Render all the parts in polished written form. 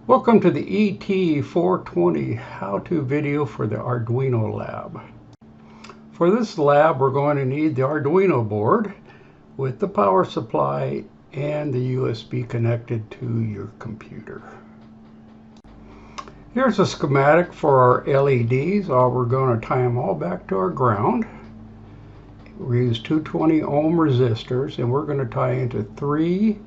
Welcome to the ET420 how-to video for the Arduino Lab. For this lab, we're going to need the Arduino board with the power supply and the USB connected to your computer. Here's a schematic for our LEDs. We're going to tie them all back to our ground. We use 220 ohm resistors, and we're going to tie into 3,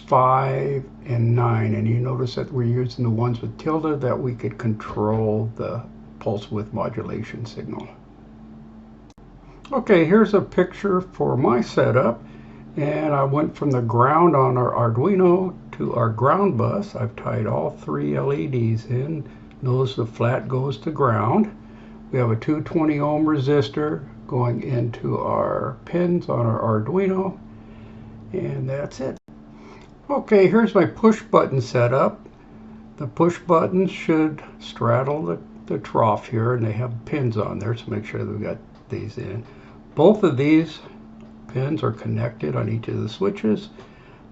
5, and 9, and you notice that we're using the ones with tilde that we could control the pulse width modulation signal. Okay, here's a picture for my setup, and I went from the ground on our Arduino to our ground bus. I've tied all 3 LEDs in. Notice the flat goes to ground. We have a 220 ohm resistor going into our pins on our Arduino, and that's it. Okay, here's my push button setup. The push buttons should straddle the trough here, and they have pins on there, so make sure that we got these in. Both of these pins are connected on each of the switches.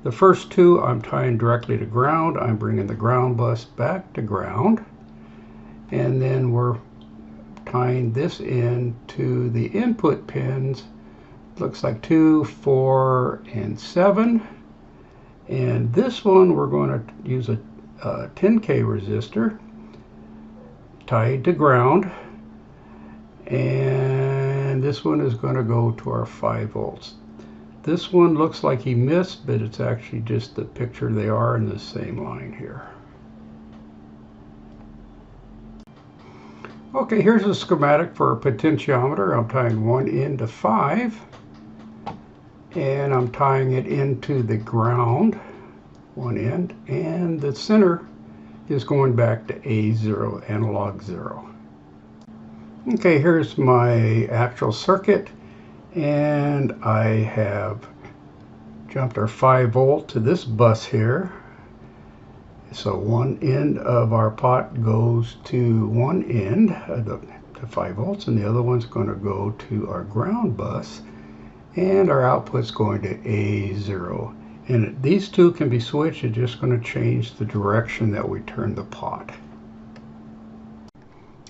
The first 2 I'm tying directly to ground. I'm bringing the ground bus back to ground, and then we're tying this in to the input pins. Looks like 2, 4, and 7. And this one we're going to use a 10K resistor tied to ground, and this one is going to go to our 5 volts. This one looks like he missed, but it's actually just the picture. They are in the same line here. Okay, here's a schematic for a potentiometer. I'm tying one into 5, and I'm tying it into the ground, one end, and the center is going back to A0, analog 0. Okay, here's my actual circuit, and I have jumped our 5 volt to this bus here. So one end of our pot goes to one end, the 5 volts, and the other one's going to go to our ground bus, and our output's going to A0. And these 2 can be switched. It's just going to change the direction that we turn the pot.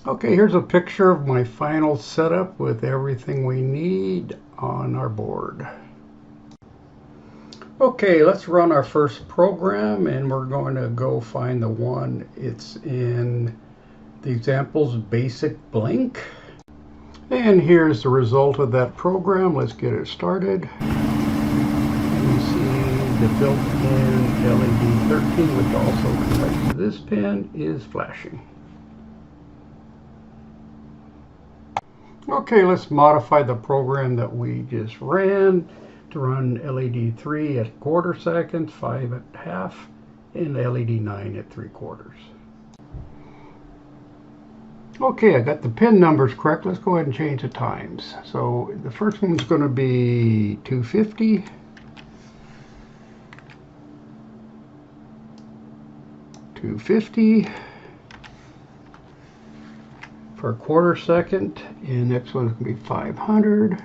Okay, here's a picture of my final setup with everything we need on our board. Okay, let's run our first program, and we're going to go find the one. It's in the examples basic blink. And here's the result of that program. Let's get it started. And you see the built-in LED 13, which also connects to this pin, is flashing. Okay, let's modify the program that we just ran to run LED 3 at 1/4 seconds, 5 at half, and LED 9 at 3/4. Okay, I got the pin numbers correct. Let's go ahead and change the times. So the first one's going to be 250. For a 1/4 second, and next one's going to be 500.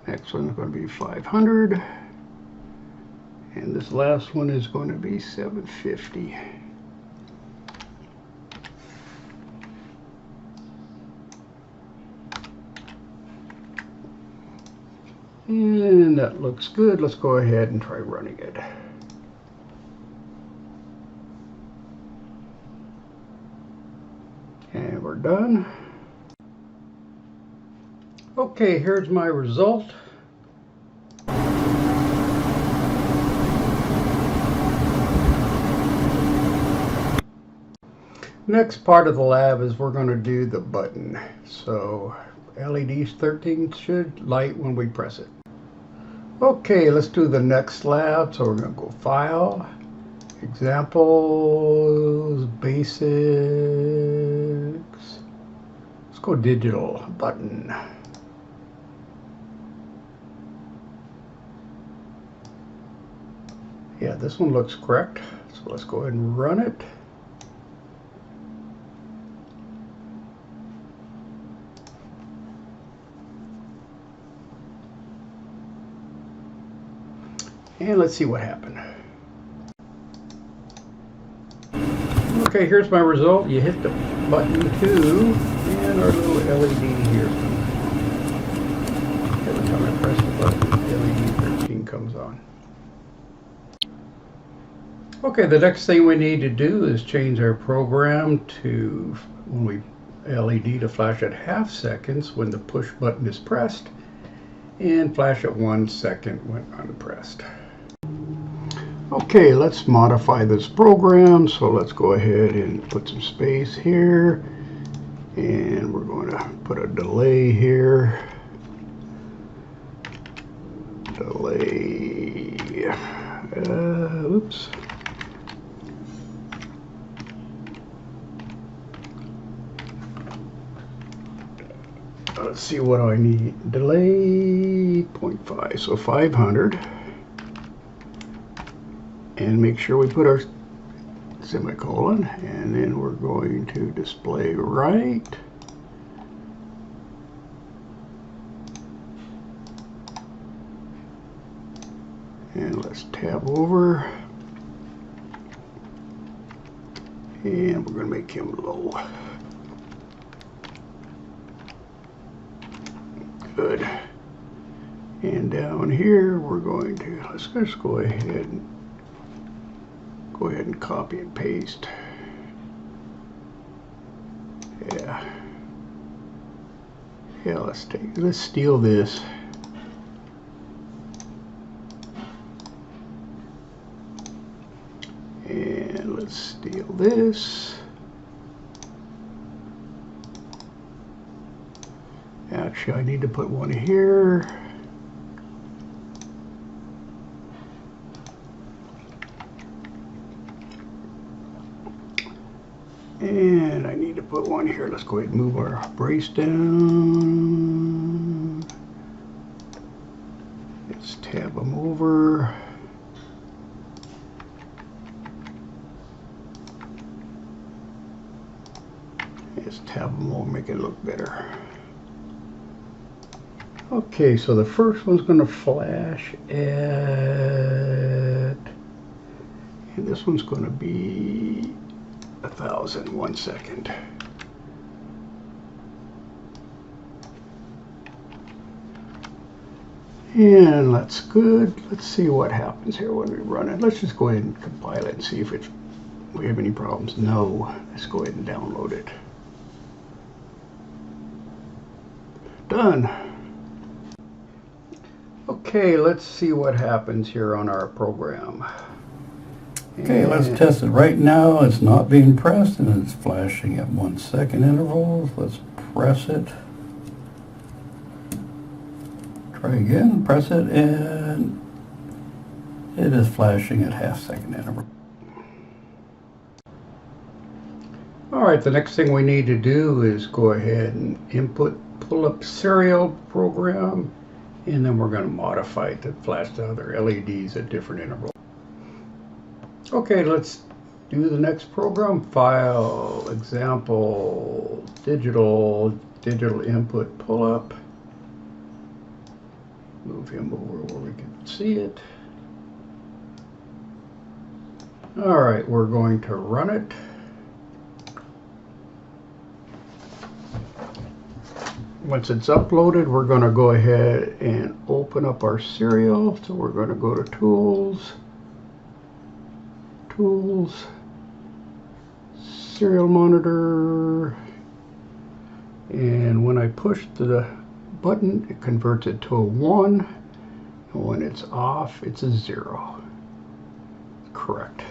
Next one's going to be 500, and this last one is going to be 750. And that looks good. Let's go ahead and try running it. And we're done. Okay, here's my result. Next part of the lab is we're going to do the button. So LED 13 should light when we press it. Okay, let's do the next lab. So we're going to go File, Examples, Basics. Let's go Digital, Button. Yeah, this one looks correct. So let's go ahead and run it. And let's see what happened. Okay, here's my result. You hit the button 2, and our little LED here. Every time I press the button, LED 13 comes on. Okay, the next thing we need to do is change our program to LED to flash at half seconds when the push button is pressed, and flash at 1 second when unpressed. Okay, let's modify this program. So let's go ahead and put some space here, and we're going to put a delay here. Delay. Oops. Let's see, what do I need? Delay 0.5, so 500. And make sure we put our semicolon, and then we're going to display right. And let's tab over. And we're going to make him low. Good. And down here we're going to, let's just go ahead and copy and paste. Yeah, let's steal this. And let's steal this. Actually, I need to put one here. And I need to put one here. Let's go ahead and move our brace down. Let's tab them over. Let's tab them over, make it look better. Okay, so the first one's going to flash at, and this one's going to be 1,000, 1 second. And that's good. Let's see what happens here when we run it. Let's just go ahead and compile it and see if we have any problems. No, let's go ahead and download it. Done. Okay, let's see what happens here on our program. Okay, let's test it. Right now it's not being pressed and it's flashing at 1 second intervals. Let's press it. Try again, press it, and it is flashing at half-second intervals. Alright, the next thing we need to do is go ahead and pull up serial program, and then we're going to modify it to flash the other LEDs at different intervals. Okay, let's do the next program. File, example, digital input pull up. Move him over where we can see it. Alright, we're going to run it. Once it's uploaded, we're going to go ahead and open up our serial. So we're going to go to Tools, Serial Monitor, and when I push the button, it converts it to a 1, and when it's off, it's a 0. Correct.